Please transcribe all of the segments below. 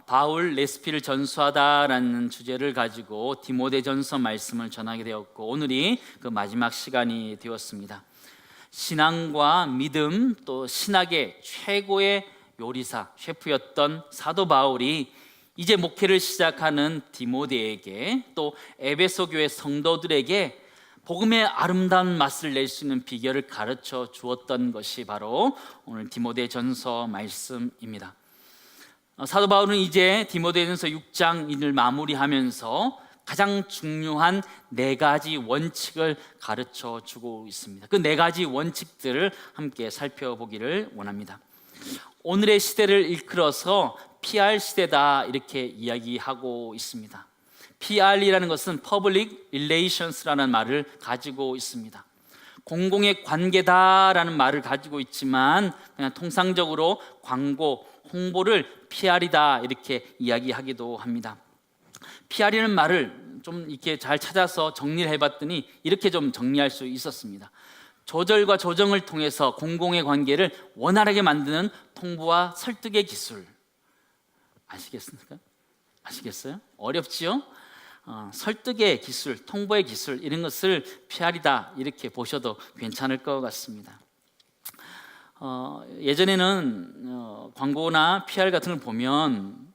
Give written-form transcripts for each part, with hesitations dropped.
바울 레시피를 전수하다라는 주제를 가지고 디모데전서 말씀을 전하게 되었고, 오늘이 그 마지막 시간이 되었습니다. 신앙과 믿음, 또 신학의 최고의 요리사, 셰프였던 사도 바울이 이제 목회를 시작하는 디모데에게, 또 에베소 교회 성도들에게 복음의 아름다운 맛을 낼 수 있는 비결을 가르쳐 주었던 것이 바로 오늘 디모데전서 말씀입니다. 사도 바울은 이제 디모데전서 6장을 마무리하면서 가장 중요한 4가지 원칙을 가르쳐 주고 있습니다. 그 4가지 원칙들을 함께 살펴보기를 원합니다. 오늘의 시대를 일컬어서 PR 시대다, 이렇게 이야기하고 있습니다. PR이라는 것은 Public Relations라는 말을 가지고 있습니다. 공공의 관계다라는 말을 가지고 있지만 그냥 통상적으로 광고, 홍보를 PR이다 이렇게 이야기하기도 합니다. PR이라는 말을 좀 이렇게 잘 찾아서 정리를 해봤더니 이렇게 좀 정리할 수 있었습니다. 조절과 조정을 통해서 공공의 관계를 원활하게 만드는 통보와 설득의 기술. 아시겠습니까? 아시겠어요? 어렵지요? 설득의 기술, 통보의 기술, 이런 것을 PR이다 이렇게 보셔도 괜찮을 것 같습니다. 예전에는 광고나 PR 같은 걸 보면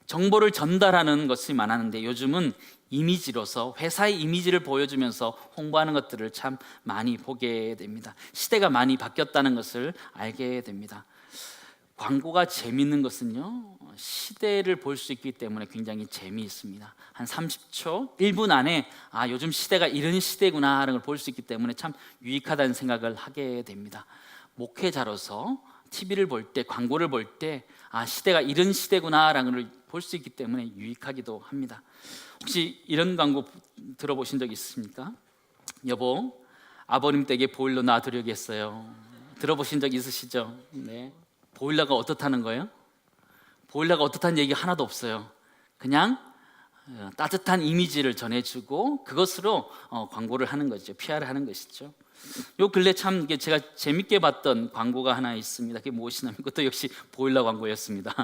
정보를 전달하는 것이 많았는데, 요즘은 이미지로서 회사의 이미지를 보여주면서 홍보하는 것들을 참 많이 보게 됩니다. 시대가 많이 바뀌었다는 것을 알게 됩니다. 광고가 재미있는 것은요, 시대를 볼 수 있기 때문에 굉장히 재미있습니다. 한 30초, 1분 안에 요즘 시대가 이런 시대구나 하는 걸 볼 수 있기 때문에 참 유익하다는 생각을 하게 됩니다. 목회자로서 TV를 볼 때, 광고를 볼 때 시대가 이런 시대구나라는 걸 볼 수 있기 때문에 유익하기도 합니다. 혹시 이런 광고 들어보신 적 있으십니까? 여보, 아버님 댁에 보일러 놔드려야겠어요. 들어보신 적 있으시죠? 네. 보일러가 어떻다는 거예요? 보일러가 어떻다는 얘기 하나도 없어요. 그냥 따뜻한 이미지를 전해주고 그것으로 광고를 하는 거죠. PR을 하는 것이죠. 요 근래 참 제가 재밌게 봤던 광고가 하나 있습니다. 그게 무엇이냐면 그것도 역시 보일러 광고였습니다.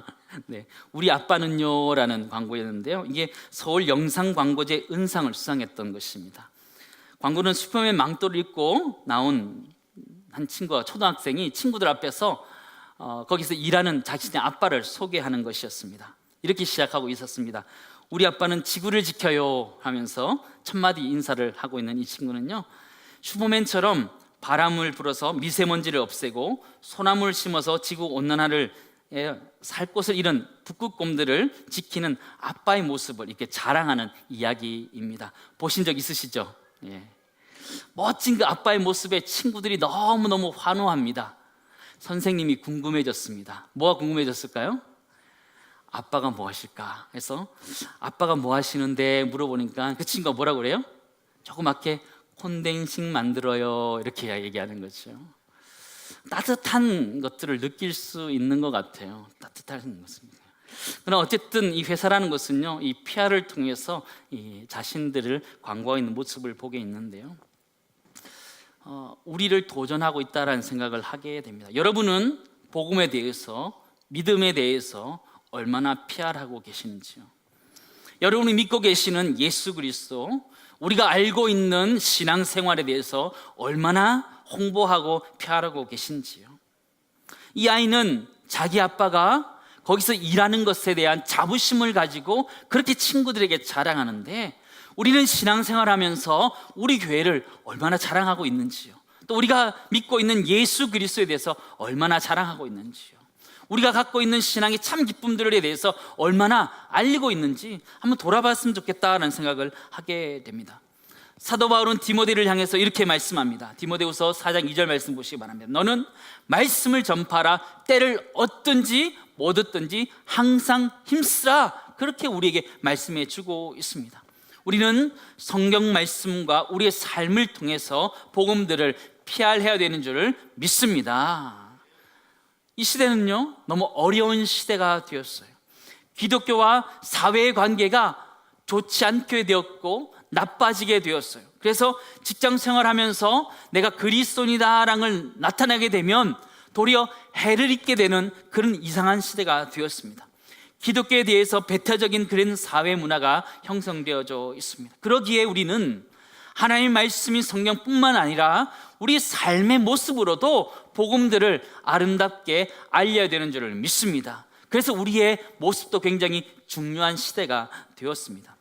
네, 우리 아빠는요 라는 광고였는데요, 이게 서울 영상광고제 은상을 수상했던 것입니다. 광고는 슈퍼맨 망토를 입고 나온 한 친구가, 초등학생이 친구들 앞에서 거기서 일하는 자신의 아빠를 소개하는 것이었습니다. 이렇게 시작하고 있었습니다. 우리 아빠는 지구를 지켜요 하면서 첫 마디 인사를 하고 있는 이 친구는요, 슈퍼맨처럼 바람을 불어서 미세먼지를 없애고 소나무를 심어서 지구 온난화를 살 곳을 잃은 북극곰들을 지키는 아빠의 모습을 이렇게 자랑하는 이야기입니다. 보신 적 있으시죠? 예. 멋진 그 아빠의 모습에 친구들이 너무너무 환호합니다. 선생님이 궁금해졌습니다. 뭐가 궁금해졌을까요? 아빠가 뭐 하실까 해서 아빠가 뭐 하시는데 물어보니까 그 친구가 뭐라고 그래요? 조그맣게 콘덴식 만들어요 이렇게 얘기하는 거죠. 따뜻한 것들을 느낄 수 있는 것 같아요. 따뜻한 것입니다. 그러나 어쨌든 이 회사라는 것은요, 이 PR을 통해서 이 자신들을 광고하고 있는 모습을 보게 있는데요, 우리를 도전하고 있다는 생각을 하게 됩니다. 여러분은 복음에 대해서, 믿음에 대해서 얼마나 PR하고 계시는지요? 여러분이 믿고 계시는 예수 그리스도, 우리가 알고 있는 신앙생활에 대해서 얼마나 홍보하고 PR하고 계신지요? 이 아이는 자기 아빠가 거기서 일하는 것에 대한 자부심을 가지고 그렇게 친구들에게 자랑하는데, 우리는 신앙생활하면서 우리 교회를 얼마나 자랑하고 있는지요? 또 우리가 믿고 있는 예수 그리스도에 대해서 얼마나 자랑하고 있는지요? 우리가 갖고 있는 신앙의 참 기쁨들에 대해서 얼마나 알리고 있는지 한번 돌아봤으면 좋겠다는 생각을 하게 됩니다. 사도 바울은 디모데를 향해서 이렇게 말씀합니다. 디모데후서 4장 2절 말씀 보시기 바랍니다. 너는 말씀을 전파하라. 때를 얻든지 못 얻든지 항상 힘쓰라. 그렇게 우리에게 말씀해 주고 있습니다. 우리는 성경 말씀과 우리의 삶을 통해서 복음들을 PR해야 되는 줄을 믿습니다. 이 시대는요, 너무 어려운 시대가 되었어요. 기독교와 사회의 관계가 좋지 않게 되었고 나빠지게 되었어요. 그래서 직장 생활하면서 내가 그리스도인이다라는 걸 나타내게 되면 도리어 해를 입게 되는 그런 이상한 시대가 되었습니다. 기독교에 대해서 배타적인 그런 사회 문화가 형성되어져 있습니다. 그러기에 우리는 하나님의 말씀인 성경뿐만 아니라 우리 삶의 모습으로도 복음들을 아름답게 알려야 되는 줄을 믿습니다. 그래서 우리의 모습도 굉장히 중요한 시대가 되었습니다.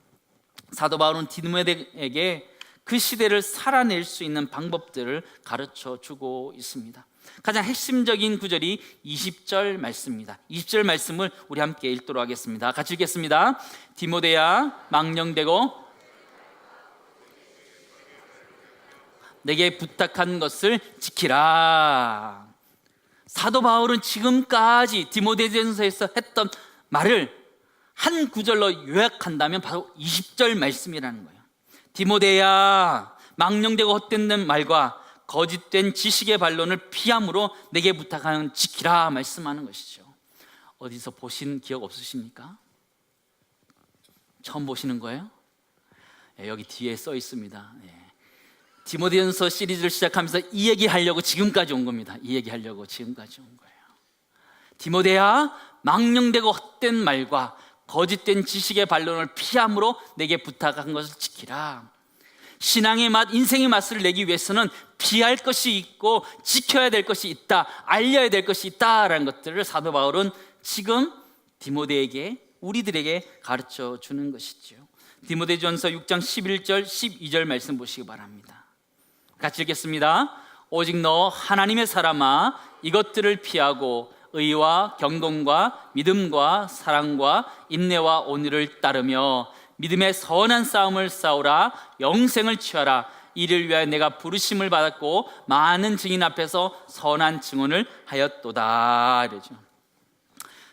사도 바울은 디모데에게 그 시대를 살아낼 수 있는 방법들을 가르쳐 주고 있습니다. 가장 핵심적인 구절이 20절 말씀입니다. 20절 말씀을 우리 함께 읽도록 하겠습니다. 같이 읽겠습니다. 디모데야, 망령되고 내게 부탁한 것을 지키라. 사도 바울은 지금까지 디모데전서에서 했던 말을 한 구절로 요약한다면 바로 20절 말씀이라는 거예요. 디모데야, 망령되고 헛된 말과 거짓된 지식의 반론을 피함으로 내게 부탁하는 지키라 말씀하는 것이죠. 어디서 보신 기억 없으십니까? 처음 보시는 거예요? 여기 뒤에 써 있습니다. 디모데전서 시리즈를 시작하면서 이 얘기하려고 지금까지 온 겁니다. 이 얘기하려고 지금까지 온 거예요. 디모데야, 망령되고 헛된 말과 거짓된 지식의 반론을 피함으로 내게 부탁한 것을 지키라. 신앙의 맛, 인생의 맛을 내기 위해서는 피할 것이 있고 지켜야 될 것이 있다, 알려야 될 것이 있다라는 것들을 사도 바울은 지금 디모데에게, 우리들에게 가르쳐 주는 것이죠. 디모데전서 6장 11절 12절 말씀 보시기 바랍니다. 같이 읽겠습니다. 오직 너 하나님의 사람아, 이것들을 피하고 의와 경건과 믿음과 사랑과 인내와 온유를 따르며 믿음의 선한 싸움을 싸우라. 영생을 취하라. 이를 위하여 내가 부르심을 받았고 많은 증인 앞에서 선한 증언을 하였도다. 이러죠.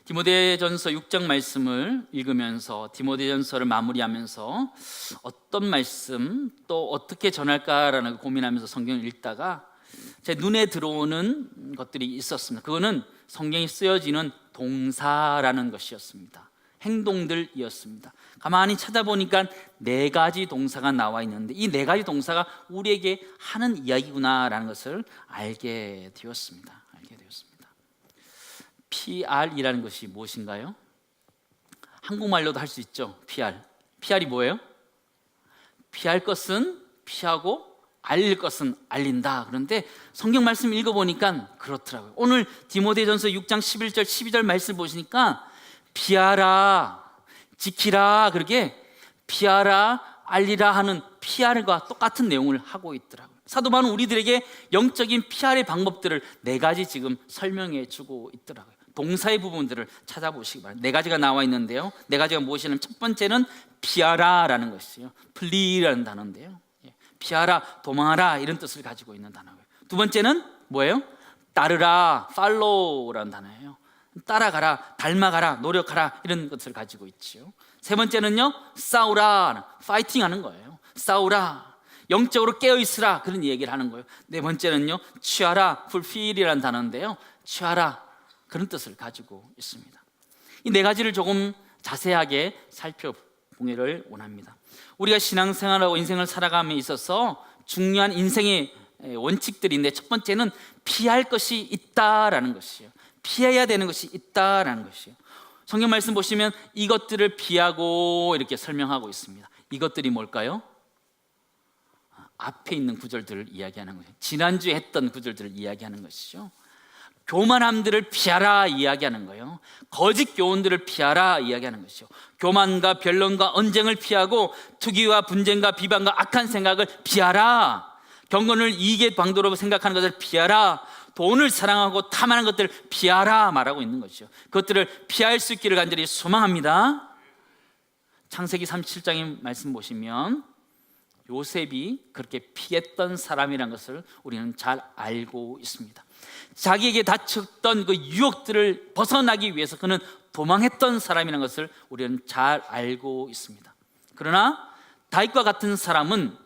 디모데전서 6장 말씀을 읽으면서 디모데전서를 마무리하면서 어떤 말씀 또 어떻게 전할까라는 고민하면서 성경을 읽다가 제 눈에 들어오는 것들이 있었습니다. 그거는 성경이 쓰여지는 동사라는 것이었습니다. 행동들이었습니다. 가만히 찾아보니까 4가지 동사가 나와 있는데 이 4가지 동사가 우리에게 하는 이야기구나라는 것을 알게 되었습니다. PR이라는 것이 무엇인가요? 한국말로도 할 수 있죠. PR이 뭐예요? 피할 것은 피하고 알릴 것은 알린다. 그런데 성경 말씀 읽어보니까 그렇더라고요. 오늘 디모데전서 6장 11절 12절 말씀 보시니까 피하라, 지키라, 그렇게 피하라, 알리라 하는 PR과 똑같은 내용을 하고 있더라고요. 사도 바울은 우리들에게 영적인 PR의 방법들을 4가지 지금 설명해 주고 있더라고요. 동사의 부분들을 찾아보시기 바랍니다. 4가지가 나와 있는데요. 4가지가 무엇이냐면 첫 번째는 피하라라는 것이에요. 플리라는 단어인데요. 피하라, 도망하라 이런 뜻을 가지고 있는 단어예요. 두 번째는 뭐예요? 따르라, follow라는 단어예요. 따라가라, 닮아가라, 노력하라 이런 것을 가지고 있죠. 세 번째는요, 싸우라, 파이팅 하는 거예요. 싸우라, 영적으로 깨어있으라 그런 얘기를 하는 거예요. 네 번째는요, 취하라, fulfill이라는 단어인데요. 취하라 그런 뜻을 가지고 있습니다. 이 4가지를 조금 자세하게 살펴보기를 원합니다. 우리가 신앙생활하고 인생을 살아감에 있어서 중요한 인생의 원칙들인데 첫 번째는 피할 것이 있다라는 것이에요. 피해야 되는 것이 있다라는 것이에요. 성경 말씀 보시면 이것들을 피하고 이렇게 설명하고 있습니다. 이것들이 뭘까요? 앞에 있는 구절들을 이야기하는 거예요. 지난주에 했던 구절들을 이야기하는 것이죠. 교만함들을 피하라 이야기하는 거예요. 거짓 교훈들을 피하라 이야기하는 것이죠. 교만과 변론과 언쟁을 피하고 투기와 분쟁과 비방과 악한 생각을 피하라. 경건을 이익의 방도로 생각하는 것을 피하라. 돈을 사랑하고 탐하는 것들을 피하라 말하고 있는 것이죠. 그것들을 피할 수 있기를 간절히 소망합니다. 창세기 37장의 말씀 보시면 요셉이 그렇게 피했던 사람이라는 것을 우리는 잘 알고 있습니다. 자기에게 닥쳤던 그 유혹들을 벗어나기 위해서 그는 도망했던 사람이라는 것을 우리는 잘 알고 있습니다. 그러나 다윗과 같은 사람은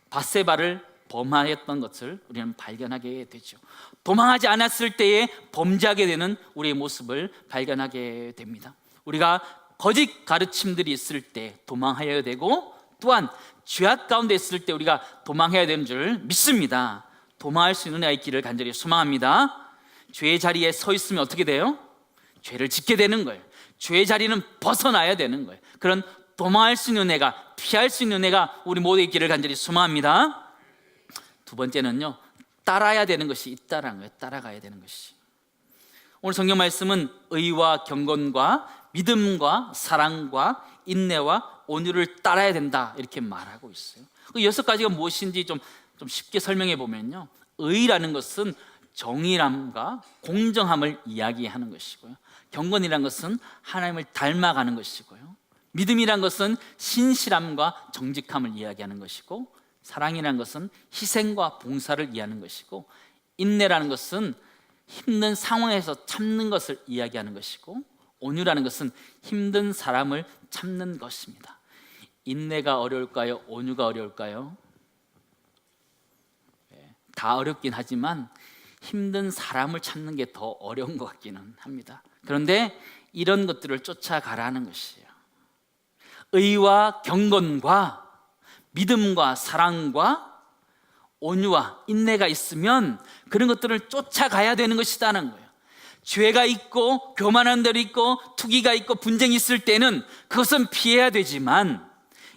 밧세바를 범하였던 것을 우리는 발견하게 되죠. 도망하지 않았을 때에 범죄하게 되는 우리의 모습을 발견하게 됩니다. 우리가 거짓 가르침들이 있을 때 도망해야 되고 또한 죄악 가운데 있을 때 우리가 도망해야 되는 줄 믿습니다. 도망할 수 있는 아이 길을 간절히 소망합니다. 죄의 자리에 서 있으면 어떻게 돼요? 죄를 짓게 되는 거예요. 죄의 자리는 벗어나야 되는 거예요. 그런 도망할 수 있는 은혜가, 피할 수 있는 은혜가 우리 모두의 있기를 간절히 소망합니다. 두 번째는요, 따라야 되는 것이 있다라는 거예요. 따라가야 되는 것이. 오늘 성경 말씀은 의와 경건과 믿음과 사랑과 인내와 온유를 따라야 된다 이렇게 말하고 있어요. 그 6가지가 무엇인지 좀 쉽게 설명해 보면요, 의라는 것은 정의함과 공정함을 이야기하는 것이고요, 경건이라는 것은 하나님을 닮아가는 것이고요, 믿음이란 것은 신실함과 정직함을 이야기하는 것이고, 사랑이라는 것은 희생과 봉사를 이해하는 것이고, 인내라는 것은 힘든 상황에서 참는 것을 이야기하는 것이고, 온유라는 것은 힘든 사람을 참는 것입니다. 인내가 어려울까요? 온유가 어려울까요? 다 어렵긴 하지만 힘든 사람을 참는 게 더 어려운 것 같기는 합니다. 그런데 이런 것들을 쫓아가라는 것이에요. 의와 경건과 믿음과 사랑과 온유와 인내가 있으면 그런 것들을 쫓아가야 되는 것이다는 거예요. 죄가 있고 교만한 대로 있고 투기가 있고 분쟁이 있을 때는 그것은 피해야 되지만,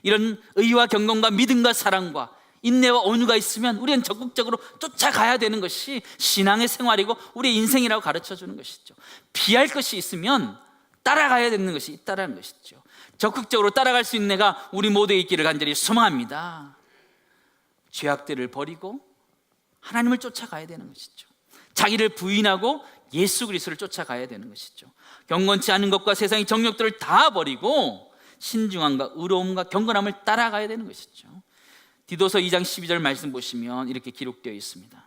이런 의와 경건과 믿음과 사랑과 인내와 온유가 있으면 우리는 적극적으로 쫓아가야 되는 것이 신앙의 생활이고 우리의 인생이라고 가르쳐 주는 것이죠. 피할 것이 있으면 따라가야 되는 것이 있다는 것이죠. 적극적으로 따라갈 수 있는 내가 우리 모두의 있기를 간절히 소망합니다. 죄악들을 버리고 하나님을 쫓아가야 되는 것이죠. 자기를 부인하고 예수 그리스도를 쫓아가야 되는 것이죠. 경건치 않은 것과 세상의 정욕들을 다 버리고 신중함과 의로움과 경건함을 따라가야 되는 것이죠. 디도서 2장 12절 말씀 보시면 이렇게 기록되어 있습니다.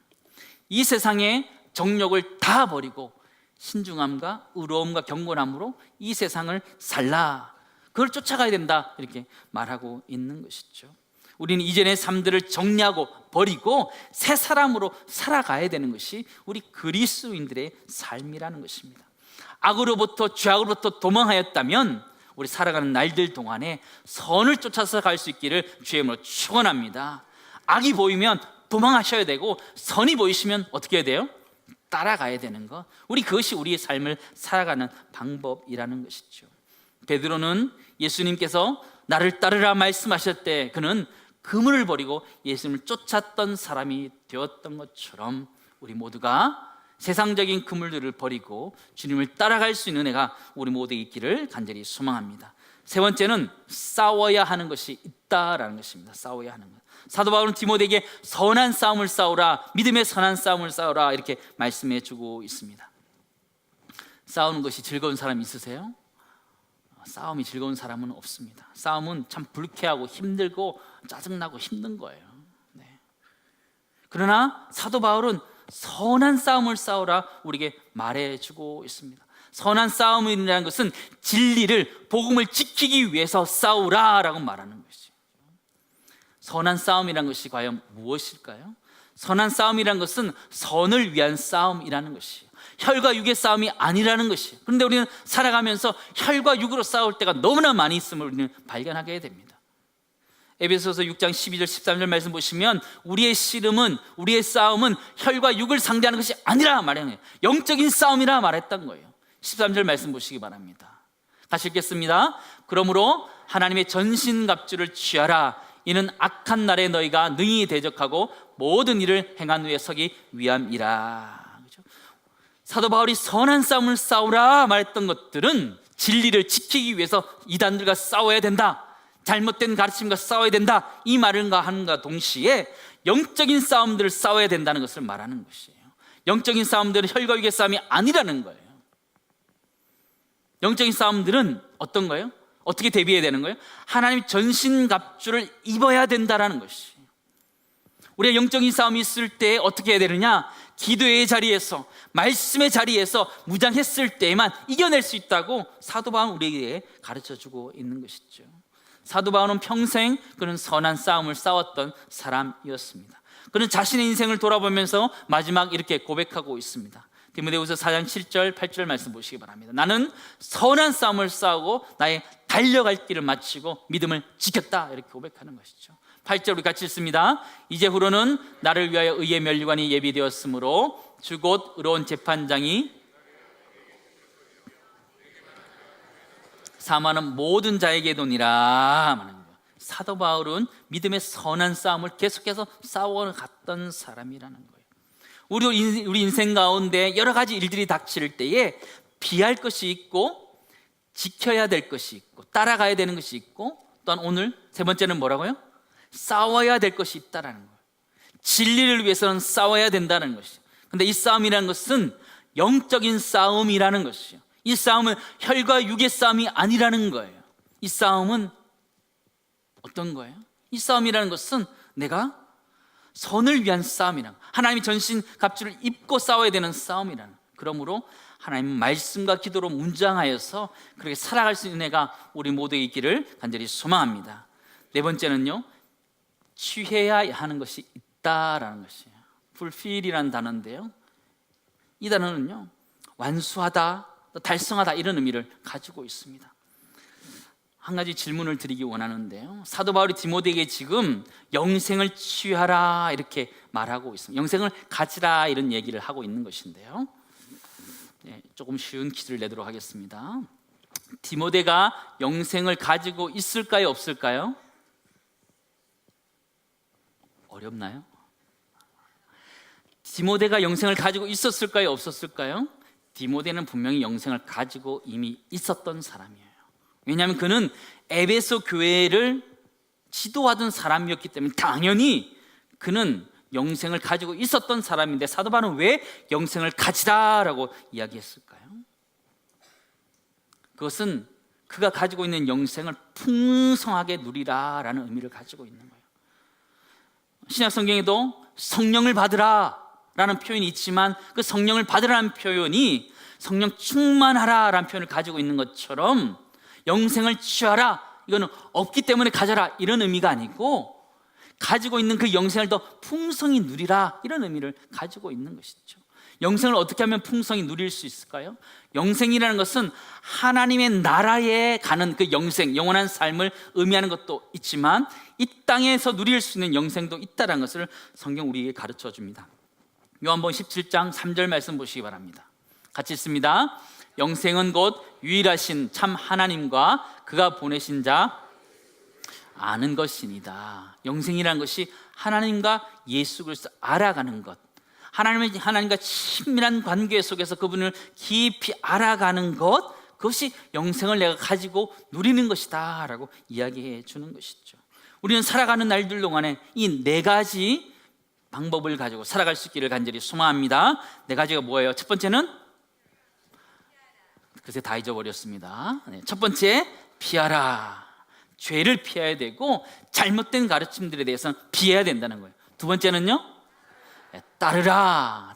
이 세상의 정욕을 다 버리고 신중함과 의로움과 경건함으로 이 세상을 살라, 그걸 쫓아가야 된다 이렇게 말하고 있는 것이죠. 우리는 이전의 삶들을 정리하고 버리고 새 사람으로 살아가야 되는 것이 우리 그리스도인들의 삶이라는 것입니다. 악으로부터, 죄악으로부터 도망하였다면 우리 살아가는 날들 동안에 선을 쫓아서 갈 수 있기를 주의 이름으로 축원합니다. 악이 보이면 도망하셔야 되고, 선이 보이시면 어떻게 해야 돼요? 따라가야 되는 것. 그것이 우리의 삶을 살아가는 방법이라는 것이죠. 베드로는 예수님께서 나를 따르라 말씀하실 때 그는 그물을 버리고 예수님을 쫓았던 사람이 되었던 것처럼 우리 모두가 세상적인 그물들을 버리고 주님을 따라갈 수 있는 은혜가 우리 모두에 있기를 간절히 소망합니다. 세 번째는 싸워야 하는 것이 있다라는 것입니다. 싸워야 하는 것. 사도 바울은 디모데에게 선한 싸움을 싸우라, 믿음의 선한 싸움을 싸우라 이렇게 말씀해 주고 있습니다. 싸우는 것이 즐거운 사람 있으세요? 싸움이 즐거운 사람은 없습니다. 싸움은 참 불쾌하고 힘들고 짜증나고 힘든 거예요. 네. 그러나 사도 바울은 선한 싸움을 싸우라 우리에게 말해주고 있습니다. 선한 싸움이라는 것은 진리를, 복음을 지키기 위해서 싸우라라고 말하는 것이죠. 선한 싸움이라는 것이 과연 무엇일까요? 선한 싸움이라는 것은 선을 위한 싸움이라는 것이에요. 혈과 육의 싸움이 아니라는 것이에요. 그런데 우리는 살아가면서 혈과 육으로 싸울 때가 너무나 많이 있음을 우리는 발견하게 됩니다. 에베소서 6장 12절 13절 말씀 보시면 우리의 씨름은, 우리의 싸움은 혈과 육을 상대하는 것이 아니라 말하는, 영적인 싸움이라 말했던 거예요. 13절 말씀 보시기 바랍니다. 같이 읽겠습니다. 그러므로 하나님의 전신갑주를 취하라. 이는 악한 날에 너희가 능히 대적하고 모든 일을 행한 후에 서기 위함이라. 그렇죠? 사도 바울이 선한 싸움을 싸우라 말했던 것들은 진리를 지키기 위해서 이단들과 싸워야 된다, 잘못된 가르침과 싸워야 된다, 이 말과 함과 동시에 영적인 싸움들을 싸워야 된다는 것을 말하는 것이에요. 영적인 싸움들은 혈과 육의 싸움이 아니라는 거예요. 영적인 싸움들은 어떤 거예요? 어떻게 대비해야 되는 거예요? 하나님 전신갑주를 입어야 된다는 것이에요. 우리가 영적인 싸움이 있을 때 어떻게 해야 되느냐? 기도의 자리에서, 말씀의 자리에서 무장했을 때에만 이겨낼 수 있다고 사도 바울은 우리에게 가르쳐주고 있는 것이죠. 사도 바울은 평생 그는 선한 싸움을 싸웠던 사람이었습니다. 그는 자신의 인생을 돌아보면서 마지막 이렇게 고백하고 있습니다. 디모데후서 4장 7절 8절 말씀 보시기 바랍니다. 나는 선한 싸움을 싸우고 나의 달려갈 길을 마치고 믿음을 지켰다, 이렇게 고백하는 것이죠. 8절 우리 같이 읽습니다. 이제후로는 나를 위하여 의의 면류관이 예비되었으므로 주 곧 의로운 재판장이 사망은 모든 자에게도니라 하는 거예요. 사도 바울은 믿음의 선한 싸움을 계속해서 싸워갔던 사람이라는 거예요. 우리 인생 가운데 여러 가지 일들이 닥칠 때에 피할 것이 있고 지켜야 될 것이 있고 따라가야 되는 것이 있고, 또한 오늘 세 번째는 뭐라고요? 싸워야 될 것이 있다라는 거예요. 진리를 위해서는 싸워야 된다는 것이죠. 근데 이 싸움이라는 것은 영적인 싸움이라는 것이죠. 이 싸움은 혈과 육의 싸움이 아니라는 거예요. 이 싸움은 어떤 거예요? 이 싸움이라는 것은 내가 선을 위한 싸움이라는, 하나님의 전신 갑주를 입고 싸워야 되는 싸움이라는, 그러므로 하나님 말씀과 기도로 문장하여서 그렇게 살아갈 수 있는 애가 우리 모두에게 있기를 간절히 소망합니다. 네 번째는요, 취해야 하는 것이 있다라는 것이에요. fulfill이라는 단어인데요, 이 단어는요 완수하다, 달성하다 이런 의미를 가지고 있습니다. 한 가지 질문을 드리기 원하는데요, 사도 바울이 디모데에게 지금 영생을 취하라 이렇게 말하고 있습니다. 영생을 가지라 이런 얘기를 하고 있는 것인데요, 조금 쉬운 퀴즈를 내도록 하겠습니다. 디모데가 영생을 가지고 있을까요, 없을까요? 어렵나요? 디모데가 영생을 가지고 있었을까요, 없었을까요? 디모데는 분명히 영생을 가지고 이미 있었던 사람이에요. 왜냐하면 그는 에베소 교회를 지도하던 사람이었기 때문에 당연히 그는 영생을 가지고 있었던 사람인데, 사도 바울은 왜 영생을 가지라라고 이야기했을까요? 그것은 그가 가지고 있는 영생을 풍성하게 누리라라는 의미를 가지고 있는 거예요. 신약 성경에도 성령을 받으라 라는 표현이 있지만, 그 성령을 받으라는 표현이 성령 충만하라라는 표현을 가지고 있는 것처럼 영생을 취하라, 이거는 없기 때문에 가져라 이런 의미가 아니고, 가지고 있는 그 영생을 더 풍성히 누리라 이런 의미를 가지고 있는 것이죠. 영생을 어떻게 하면 풍성히 누릴 수 있을까요? 영생이라는 것은 하나님의 나라에 가는 그 영생, 영원한 삶을 의미하는 것도 있지만, 이 땅에서 누릴 수 있는 영생도 있다는 것을 성경 우리에게 가르쳐 줍니다. 요한복음 17장 3절 말씀 보시기 바랍니다. 같이 읽습니다. 영생은 곧 유일하신 참 하나님과 그가 보내신 자 아는 것이니다. 영생이라는 것이 하나님과 예수 그리스도 알아가는 것, 하나님과 친밀한 관계 속에서 그분을 깊이 알아가는 것, 그것이 영생을 내가 가지고 누리는 것이다 라고 이야기해 주는 것이죠. 우리는 살아가는 날들 동안에 이 네 가지 방법을 가지고 살아갈 수 있기를 간절히 소망합니다. 네 가지가 뭐예요? 첫 번째는, 글쎄 다 잊어버렸습니다. 첫 번째, 피하라. 죄를 피해야 되고 잘못된 가르침들에 대해서는 피해야 된다는 거예요. 두 번째는요, 따르라.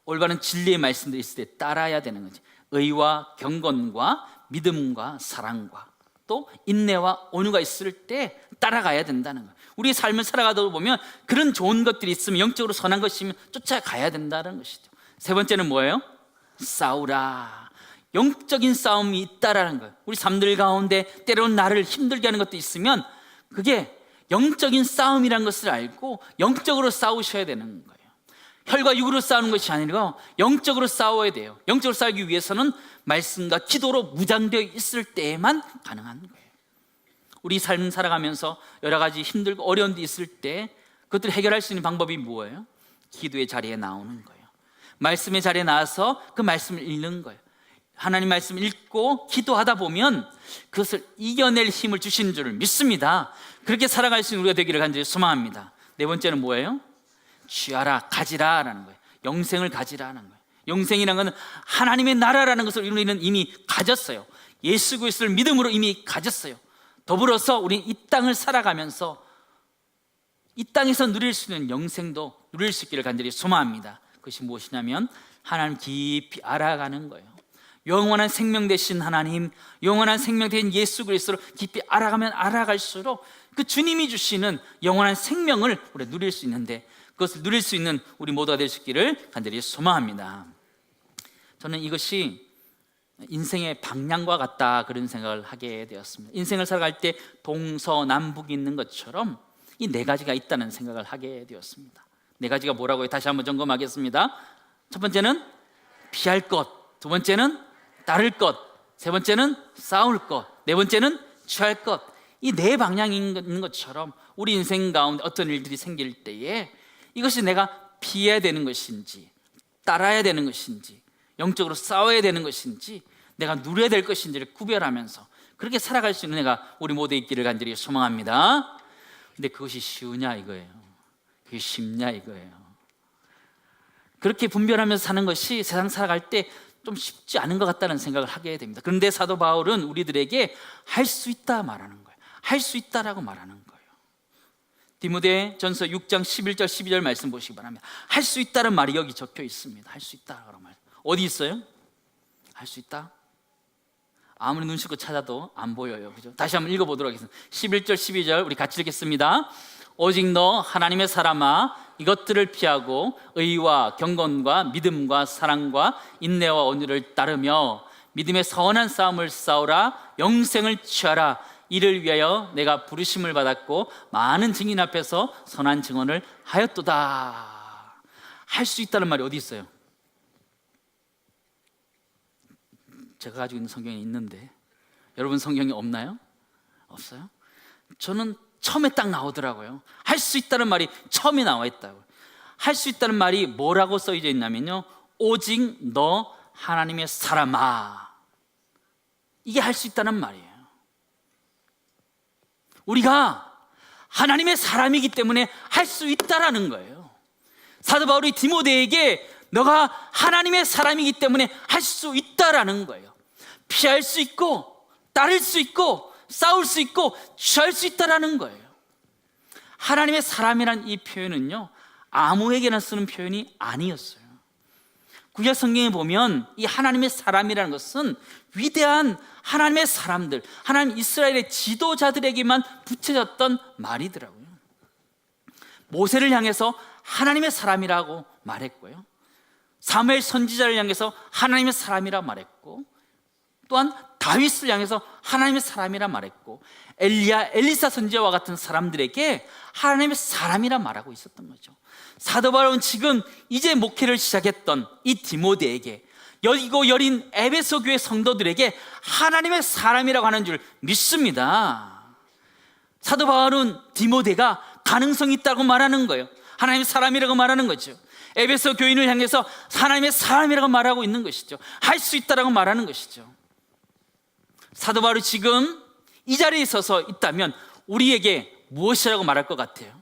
올바른 진리의 말씀들이 있을 때 따라야 되는 거지. 의와 경건과 믿음과 사랑과 또 인내와 온유가 있을 때 따라가야 된다는 거예요. 우리의 삶을 살아가다 보면 그런 좋은 것들이 있으면, 영적으로 선한 것이면 쫓아가야 된다는 것이죠. 세 번째는 뭐예요? 싸우라. 영적인 싸움이 있다라는 거예요. 우리 삶들 가운데 때로는 나를 힘들게 하는 것도 있으면 그게 영적인 싸움이라는 것을 알고 영적으로 싸우셔야 되는 거예요. 혈과 육으로 싸우는 것이 아니라 영적으로 싸워야 돼요. 영적으로 싸우기 위해서는 말씀과 기도로 무장되어 있을 때에만 가능한 거예요. 우리 삶 살아가면서 여러 가지 힘들고 어려운 데 있을 때 그것들을 해결할 수 있는 방법이 뭐예요? 기도의 자리에 나오는 거예요. 말씀의 자리에 나와서 그 말씀을 읽는 거예요. 하나님 말씀을 읽고 기도하다 보면 그것을 이겨낼 힘을 주시는 줄을 믿습니다. 그렇게 살아갈 수 있는 우리가 되기를 간절히 소망합니다. 네 번째는 뭐예요? 취하라, 가지라라는 거예요. 영생을 가지라는 거예요. 영생이라는 것은 하나님의 나라라는 것을 우리는 이미 가졌어요. 예수 그리스도를 믿음으로 이미 가졌어요. 더불어서 우리는 이 땅을 살아가면서 이 땅에서 누릴 수 있는 영생도 누릴 수 있기를 간절히 소망합니다. 그것이 무엇이냐면 하나님 깊이 알아가는 거예요. 영원한 생명 되신 하나님, 영원한 생명 되신 예수 그리스도를 깊이 알아가면 알아갈수록 그 주님이 주시는 영원한 생명을 우리가 누릴 수 있는데, 그것을 누릴 수 있는 우리 모두가 될 수 있기를 간절히 소망합니다. 저는 이것이 인생의 방향과 같다, 그런 생각을 하게 되었습니다. 인생을 살아갈 때 동서남북이 있는 것처럼 이 네 가지가 있다는 생각을 하게 되었습니다. 네 가지가 뭐라고요? 다시 한번 점검하겠습니다. 첫 번째는 피할 것, 두 번째는 따를 것, 세 번째는 싸울 것, 네 번째는 취할 것. 이 네 방향이 있는 것처럼 우리 인생 가운데 어떤 일들이 생길 때에 이것이 내가 피해야 되는 것인지, 따라야 되는 것인지, 영적으로 싸워야 되는 것인지, 내가 누려야 될 것인지를 구별하면서 그렇게 살아갈 수 있는 내가 우리 모두 있기를 간절히 소망합니다. 근데 그것이 쉬우냐 이거예요. 그게 쉽냐 이거예요. 그렇게 분별하면서 사는 것이 세상 살아갈 때 좀 쉽지 않은 것 같다는 생각을 하게 됩니다. 그런데 사도 바울은 우리들에게 할 수 있다 말하는 거예요. 할 수 있다라고 말하는 거예요. 디모데전서 6장 11절 12절 말씀 보시기 바랍니다. 할 수 있다는 말이 여기 적혀 있습니다. 할 수 있다라고 말. 어디 있어요? 할 수 있다? 아무리 눈 씻고 찾아도 안 보여요. 그죠? 다시 한번 읽어보도록 하겠습니다. 11절 12절 우리 같이 읽겠습니다. 오직 너 하나님의 사람아, 이것들을 피하고 의와 경건과 믿음과 사랑과 인내와 온유를 따르며 믿음의 선한 싸움을 싸우라. 영생을 취하라. 이를 위하여 내가 부르심을 받았고 많은 증인 앞에서 선한 증언을 하였도다. 할 수 있다는 말이 어디 있어요? 제가 가지고 있는 성경에 있는데 여러분 성경에 없나요? 없어요? 저는 처음에 딱 나오더라고요. 할 수 있다는 말이 처음에 나와 있다고. 할 수 있다는 말이 뭐라고 써져 있냐면요, 오직 너 하나님의 사람아. 이게 할 수 있다는 말이에요. 우리가 하나님의 사람이기 때문에 할 수 있다라는 거예요. 사도 바울이 디모데에게 너가 하나님의 사람이기 때문에 할 수 있다라는 거예요. 피할 수 있고 따를 수 있고 싸울 수 있고 취할 수 있다라는 거예요. 하나님의 사람이란 이 표현은요, 아무에게나 쓰는 표현이 아니었어요. 구약 성경에 보면 이 하나님의 사람이라는 것은 위대한 하나님의 사람들, 하나님 이스라엘의 지도자들에게만 붙여졌던 말이더라고요. 모세를 향해서 하나님의 사람이라고 말했고요, 사무엘 선지자를 향해서 하나님의 사람이라 말했고, 또한 다윗을 향해서 하나님의 사람이라 말했고, 엘리야, 엘리사 선지자와 같은 사람들에게 하나님의 사람이라 말하고 있었던 거죠. 사도 바울은 지금 이제 목회를 시작했던 이 디모데에게, 여리고 여린 에베소 교회 성도들에게 하나님의 사람이라고 하는 줄 믿습니다. 사도 바울은 디모데가 가능성이 있다고 말하는 거예요. 하나님의 사람이라고 말하는 거죠. 에베소 교인을 향해서 하나님의 사람이라고 말하고 있는 것이죠. 할 수 있다라고 말하는 것이죠. 사도 바울이 지금 이 자리에 서서 있다면 우리에게 무엇이라고 말할 것 같아요?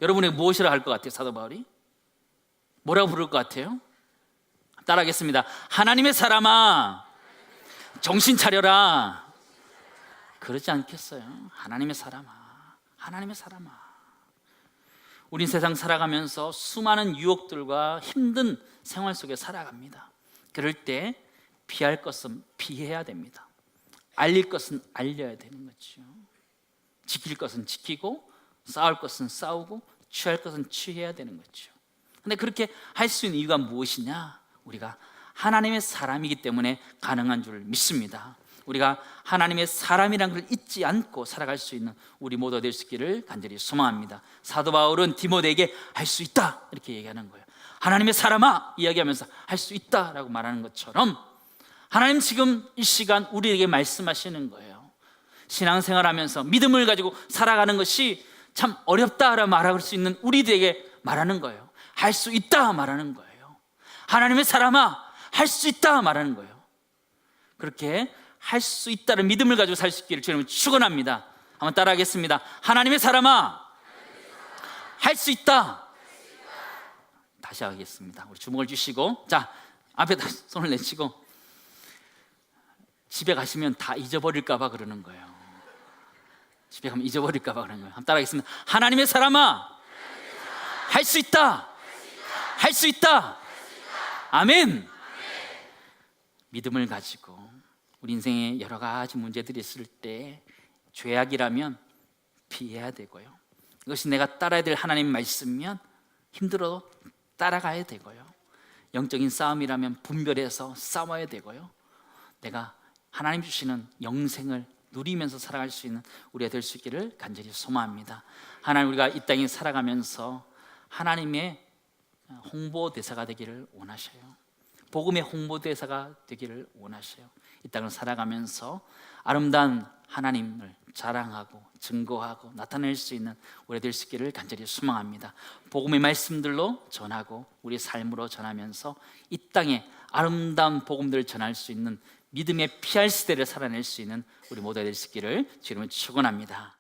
여러분에게 무엇이라고 할 것 같아요? 사도 바울이 뭐라고 부를 것 같아요? 따라하겠습니다. 하나님의 사람아, 정신 차려라. 그러지 않겠어요? 하나님의 사람아, 하나님의 사람아. 우린 세상 살아가면서 수많은 유혹들과 힘든 생활 속에 살아갑니다. 그럴 때 피할 것은 피해야 됩니다. 알릴 것은 알려야 되는 거죠. 지킬 것은 지키고, 싸울 것은 싸우고, 취할 것은 취해야 되는 거죠. 근데 그렇게 할 수 있는 이유가 무엇이냐? 우리가 하나님의 사람이기 때문에 가능한 줄 믿습니다. 우리가 하나님의 사람이라는 걸 잊지 않고 살아갈 수 있는 우리 모두 될 수 있기를 간절히 소망합니다. 사도 바울은 디모데에게 할 수 있다 이렇게 얘기하는 거예요. 하나님의 사람아 이야기하면서 할 수 있다라고 말하는 것처럼 하나님 지금 이 시간 우리에게 말씀하시는 거예요. 신앙생활하면서 믿음을 가지고 살아가는 것이 참 어렵다라고 말할 수 있는 우리들에게 말하는 거예요. 할 수 있다 말하는 거예요. 하나님의 사람아 할 수 있다 말하는 거예요. 그렇게 할 수 있다는 믿음을 가지고 살 수 있기를 주님은 축원합니다. 한번 따라하겠습니다. 하나님의 사람아 할 수 있다. 다시 하겠습니다. 우리 주먹을 주시고, 자 앞에다 손을 내치고, 집에 가시면 다 잊어버릴까 봐 그러는 거예요. 집에 가면 잊어버릴까 봐 그러는 거예요. 한번 따라하겠습니다. 하나님의 사람아 할 수 있다. 할 수 있다. 아멘. 믿음을 가지고 우리 인생에 여러 가지 문제들이 있을 때 죄악이라면 피해야 되고요, 이것이 내가 따라야 될 하나님 말씀이면 힘들어도 따라가야 되고요, 영적인 싸움이라면 분별해서 싸워야 되고요, 내가 하나님 주시는 영생을 누리면서 살아갈 수 있는 우리가 될 수 있기를 간절히 소망합니다. 하나님, 우리가 이 땅에 살아가면서 하나님의 홍보 대사가 되기를 원하셔요. 복음의 홍보대사가 되기를 원하셔요. 이 땅을 살아가면서 아름다운 하나님을 자랑하고 증거하고 나타낼 수 있는 우리 될 수 있기를 간절히 소망합니다. 복음의 말씀들로 전하고 우리 삶으로 전하면서 이 땅에 아름다운 복음들을 전할 수 있는 믿음의 PR 시대를 살아낼 수 있는 우리 모두가 될 수 있기를 주님은 축원합니다.